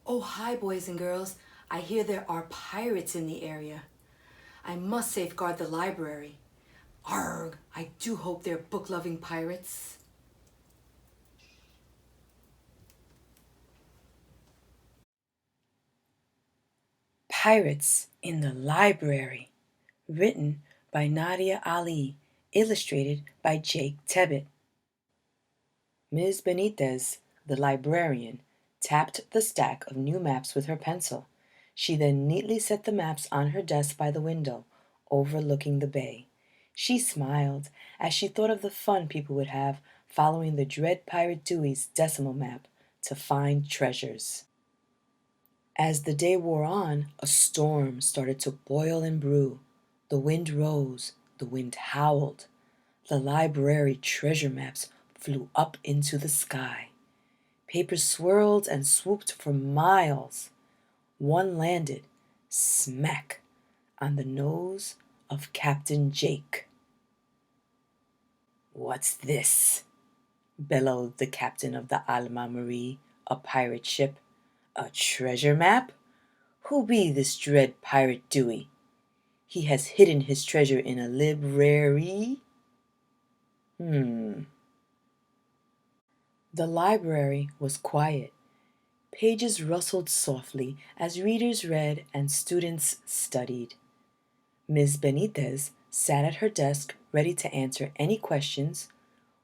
Oh, hi, boys and girls. I hear there are pirates in the area. I must safeguard the library. Arg, I do hope they're book-loving pirates. Pirates in the Library, written by Nadia Ali, illustrated by Jake Tebbett. Ms. Benitez, the librarian, tapped the stack of new maps with her pencil. She then neatly set the maps on her desk by the window, overlooking the bay. She smiled as she thought of the fun people would have following the dread pirate Dewey's decimal map to find treasures. As the day wore on, a storm started to boil and brew. The wind rose, the wind howled. The library treasure maps flew up into the sky. Paper swirled and swooped for miles. One landed smack on the nose of Captain Jake. "What's this?" bellowed the captain of the Alma Marie, a pirate ship. "A treasure map? Who be this dread pirate Dewey? He has hidden his treasure in a library? The library was quiet. Pages rustled softly as readers read and students studied. Ms. Benitez sat at her desk ready to answer any questions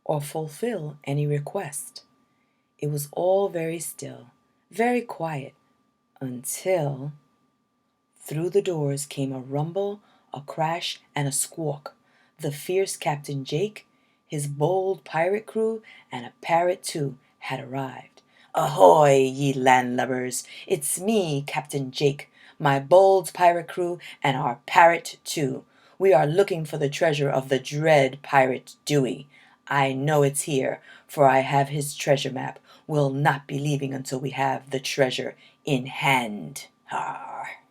or fulfill any request. It was all very still, very quiet, until through the doors came a rumble, a crash, and a squawk. The fierce Captain Jake, his bold pirate crew, and a parrot too had arrived. "Ahoy, ye landlubbers! It's me, Captain Jake, my bold pirate crew, and our parrot too. We are looking for the treasure of the dread pirate Dewey. I know it's here, for I have his treasure map. We'll not be leaving until we have the treasure in hand. Har!"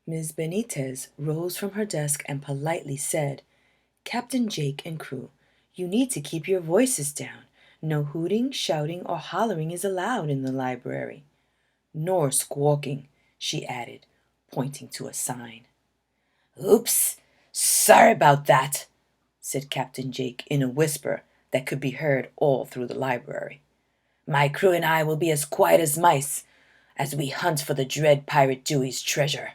Ms. Benitez rose from her desk and politely said, "Captain Jake and crew, you need to keep your voices down. No hooting, shouting, or hollering is allowed in the library. Nor squawking," she added, pointing to a sign. "Oops, sorry about that," said Captain Jake in a whisper that could be heard all through the library. "My crew and I will be as quiet as mice as we hunt for the dread pirate Dewey's treasure."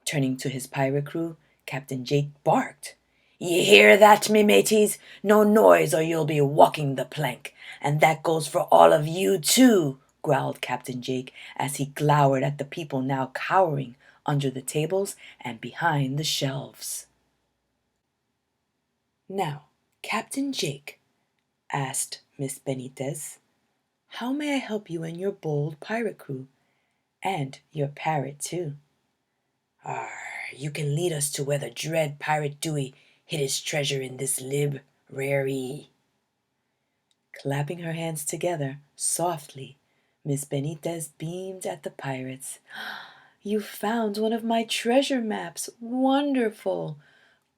Turning to his pirate crew, Captain Jake barked. "Ye hear that, me mateys? No noise or you'll be walking the plank. And that goes for all of you too," growled Captain Jake as he glowered at the people now cowering under the tables and behind the shelves. "Now, Captain Jake," asked Miss Benitez, "how may I help you and your bold pirate crew? And your parrot too." "You can lead us to where the dread pirate Dewey hid his treasure in this library." Clapping her hands together softly, Miss Benitez beamed at the pirates. "You found one of my treasure maps. Wonderful!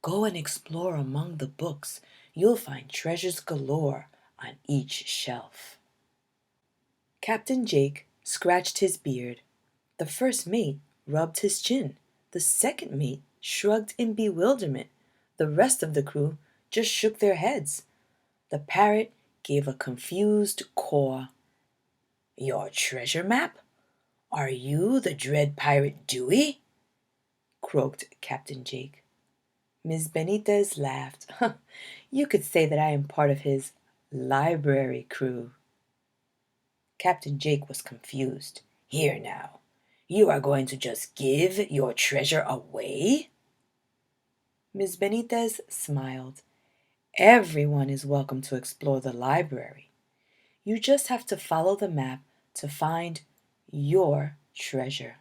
Go and explore among the books. You'll find treasures galore on each shelf." Captain Jake scratched his beard. The first mate rubbed his chin. The second mate shrugged in bewilderment. The rest of the crew just shook their heads. The parrot gave a confused caw. "Your treasure map? Are you the dread pirate Dewey?" croaked Captain Jake. Miss Benitez laughed. "You could say that I am part of his library crew." Captain Jake was confused. "Here now, you are going to just give your treasure away?" Miss Benitez smiled. "Everyone is welcome to explore the library. You just have to follow the map to find your treasure."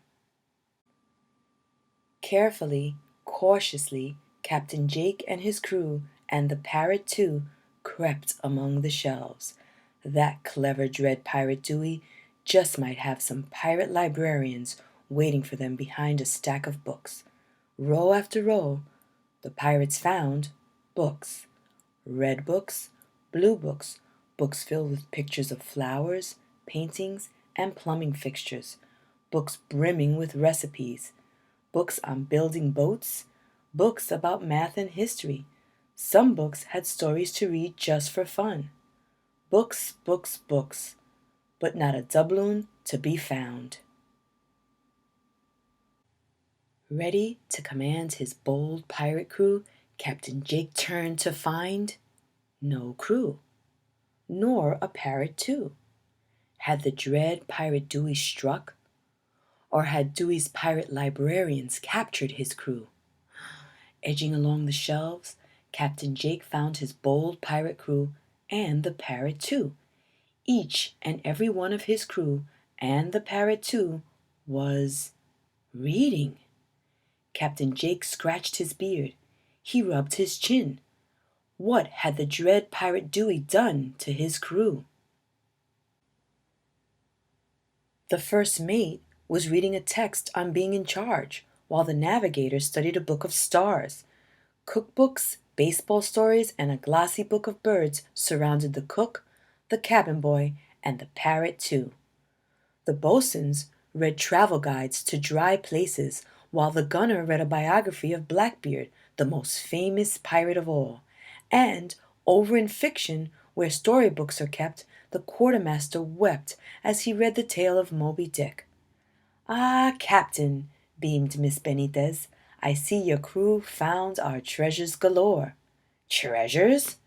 Carefully, cautiously, Captain Jake and his crew, and the parrot too, crept among the shelves. That clever dread pirate Dewey just might have some pirate librarians waiting for them behind a stack of books. Row after row, the pirates found books. Red books, blue books, books filled with pictures of flowers, paintings, and plumbing fixtures, books brimming with recipes, books on building boats, books about math and history. Some books had stories to read just for fun. Books, books, books, but not a doubloon to be found. Ready to command his bold pirate crew, Captain Jake turned to find no crew, nor a parrot too. Had the dread pirate Dewey struck, or had Dewey's pirate librarians captured his crew? Edging along the shelves, Captain Jake found his bold pirate crew and the parrot too. Each and every one of his crew, and the parrot too, was reading. Captain Jake scratched his beard. He rubbed his chin. What had the dread pirate Dewey done to his crew? The first mate was reading a text on being in charge, while the navigator studied a book of stars. Cookbooks, baseball stories, and a glossy book of birds surrounded the cook, the cabin boy, and the parrot too. The bosuns read travel guides to dry places, while the gunner read a biography of Blackbeard, the most famous pirate of all. And over in fiction, where storybooks are kept, the quartermaster wept as he read the tale of Moby Dick. "Ah, Captain," beamed Miss Benitez, "I see your crew found our treasures galore." "Treasures?"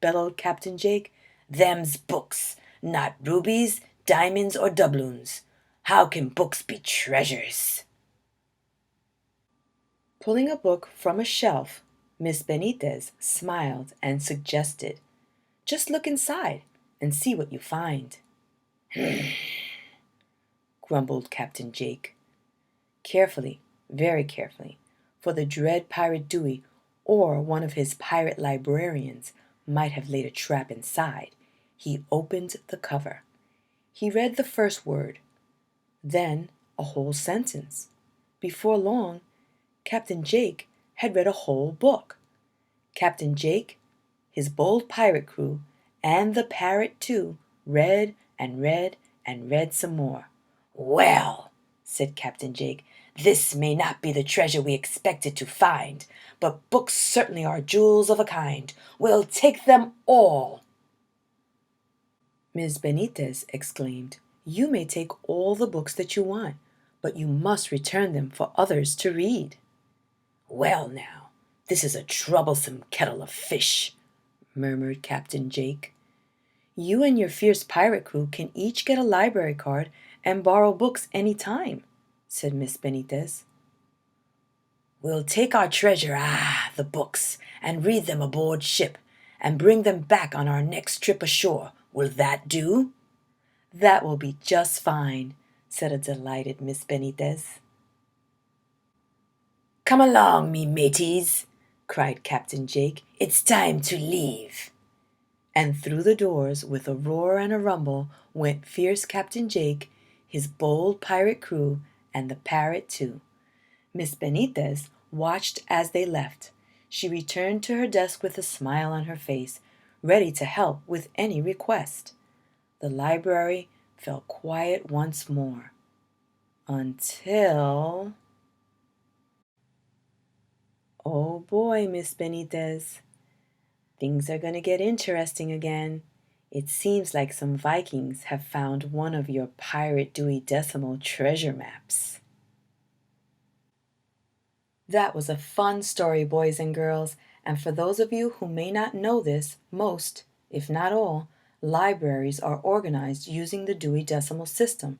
bellowed Captain Jake. "Them's books, not rubies, diamonds, or doubloons. How can books be treasures?" Pulling a book from a shelf, Miss Benitez smiled and suggested, "Just look inside and see what you find." grumbled Captain Jake. Carefully, very carefully, for the dread pirate Dewey or one of his pirate librarians might have laid a trap inside, he opened the cover. He read the first word, then a whole sentence. Before long, Captain Jake had read a whole book. Captain Jake, his bold pirate crew, and the parrot too, read and read and read some more. "Well," said Captain Jake, "this may not be the treasure we expected to find, but books certainly are jewels of a kind. We'll take them all." Ms. Benitez exclaimed, "You may take all the books that you want, but you must return them for others to read." "Well now, this is a troublesome kettle of fish," murmured Captain Jake. "You and your fierce pirate crew can each get a library card and borrow books any time," said Miss Benitez. "We'll take our treasure, the books, and read them aboard ship, and bring them back on our next trip ashore. Will that do?" "That will be just fine," said a delighted Miss Benitez. "Come along, me mateys," cried Captain Jake. "It's time to leave." And through the doors, with a roar and a rumble, went fierce Captain Jake, his bold pirate crew, and the parrot too. Miss Benitez watched as they left. She returned to her desk with a smile on her face, ready to help with any request. The library fell quiet once more. Until... Oh boy, Miss Benitez. Things are going to get interesting again. It seems like some Vikings have found one of your Pirate Dewey Decimal treasure maps. That was a fun story, boys and girls, and for those of you who may not know this, most, if not all, libraries are organized using the Dewey Decimal System.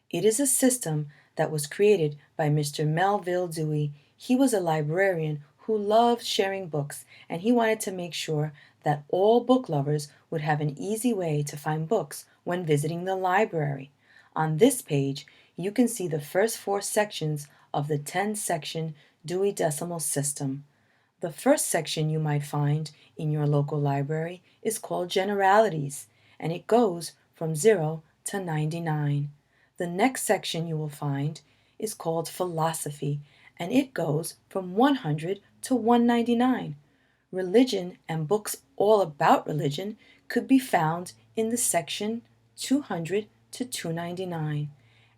It is a system that was created by Mr. Melville Dewey. He was a librarian who loved sharing books, and he wanted to make sure that all book lovers would have an easy way to find books when visiting the library. On this page, you can see the first 4 sections of the 10-section Dewey Decimal System. The first section you might find in your local library is called Generalities, and it goes from 0 to 99. The next section you will find is called Philosophy, and it goes from 100 to 199. Religion and books all about religion could be found in the section 200 to $2.99,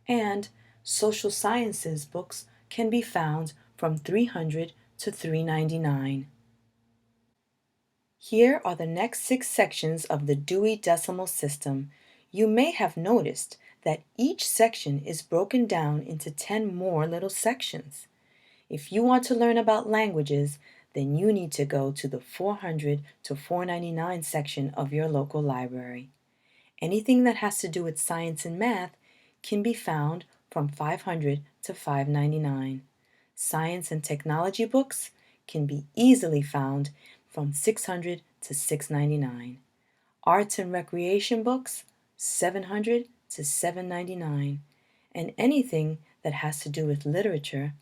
and social sciences books can be found from $300 to $3.99. Here are the next 6 sections of the Dewey Decimal System. You may have noticed that each section is broken down into 10 more little sections. If you want to learn about languages, then you need to go to the 400 to 499 section of your local library. Anything that has to do with science and math can be found from 500 to 599. Science and technology books can be easily found from 600 to 699. Arts and recreation books, 700 to 799. And anything that has to do with literature,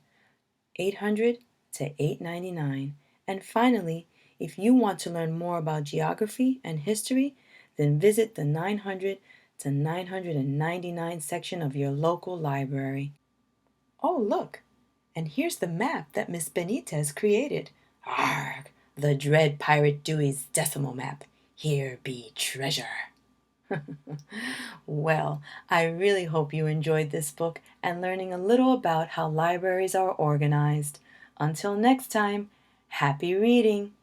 800 to 899. And finally, if you want to learn more about geography and history, then visit the 900 to 999 section of your local library. Oh, look, and here's the map that Miss Benitez created. Arg, the dread Pirate Dewey's decimal map. Here be treasure. Well, I really hope you enjoyed this book and learning a little about how libraries are organized. Until next time, happy reading!